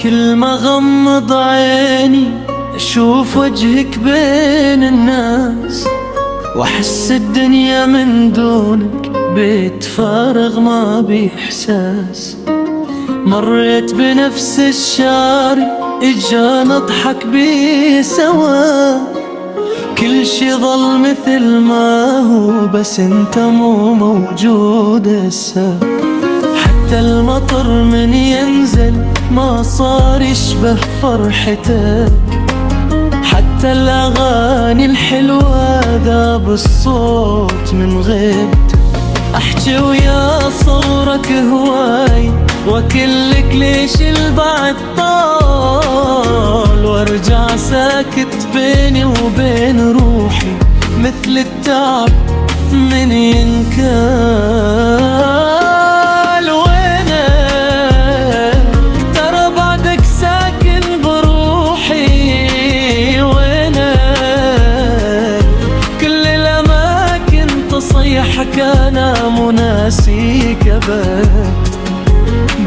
كل ما غمض عيني أشوف وجهك بين الناس، وأحس الدنيا من دونك بيت فارغ ما بإحساس. مريت بنفس الشارع اجا نضحك بيه سوا، كل شي ظل مثل ما هو بس انت مو موجود هسه. حتى المطر من ينزل ما صار يشبه فرحتك، حتى الأغاني الحلوة ذاب الصوت من غيبتك. أحكي ويا صورك هواي وكلك ليش البعد طال، وارجع ساكت بيني وبين روحي مثل التعب من ينكال. وينك ترى بعدك ساكن بروحي، وينك كل الأماكن تصيحك أنا مناسيك أبد.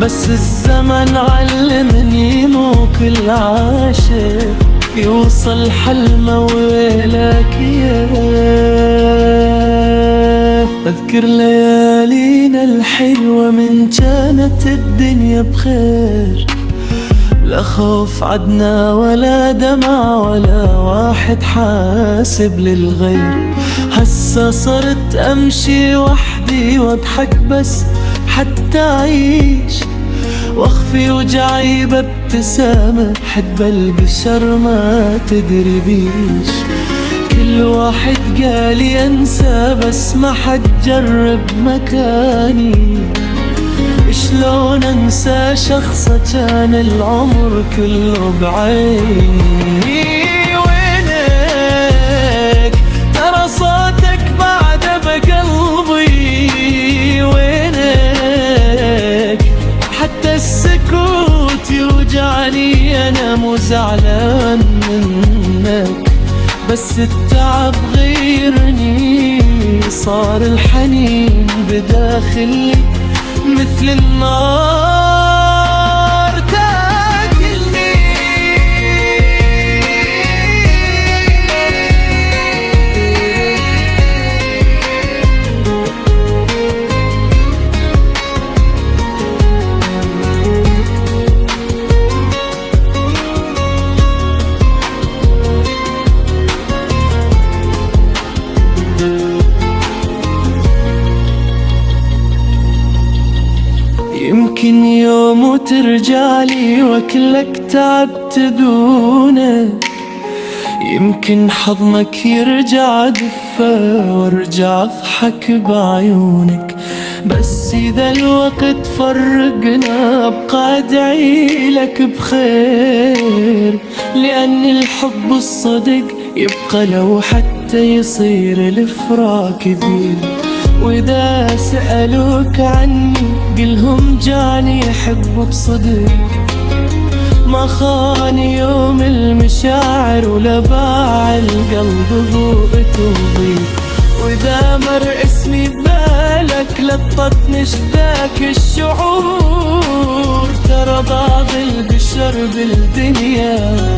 بس الزمن علمني مو كل عاشق يوصل حلمه ويلك يا. أذكر ليالينا الحلوة من كانت الدنيا بخير، لا خوف عدنا ولا دمع ولا واحد حاسب للغير. هسا صرت أمشي وحدي واضحك بس حتى أعيش، واخفي وجعي بابتسامة حد البشر ما تدري بيش. كل واحد قالي انسى بس ما حد جرب مكاني، شلون انسى شخص كان العمر كله بعيني. وينك ترى صوتك بعد بقلبي، وينك حتى السكوت يوجعني أنا مو زعلان منك، بس التعب غيرني صار الحنين بداخلي مثل النار تاكلني. يمكن يوم وترجعلي واكلك تعبت دونك، يمكن حضنك يرجع دفا وارجع اضحك بعيونك. بس اذا الوقت فرقنا ابقى ادعي لك بخير، لان الحب الصدق يبقى لو حتى يصير الفراق كبير. وإذا سألوك عني قلهم جاني أحب بصدق، ما خان يوم المشاعر ولا باع القلب ضوءته وضيق. وإذا مر اسمي ببالك لطتنش ذاك الشعور، ترى بعض البشر بالدنيا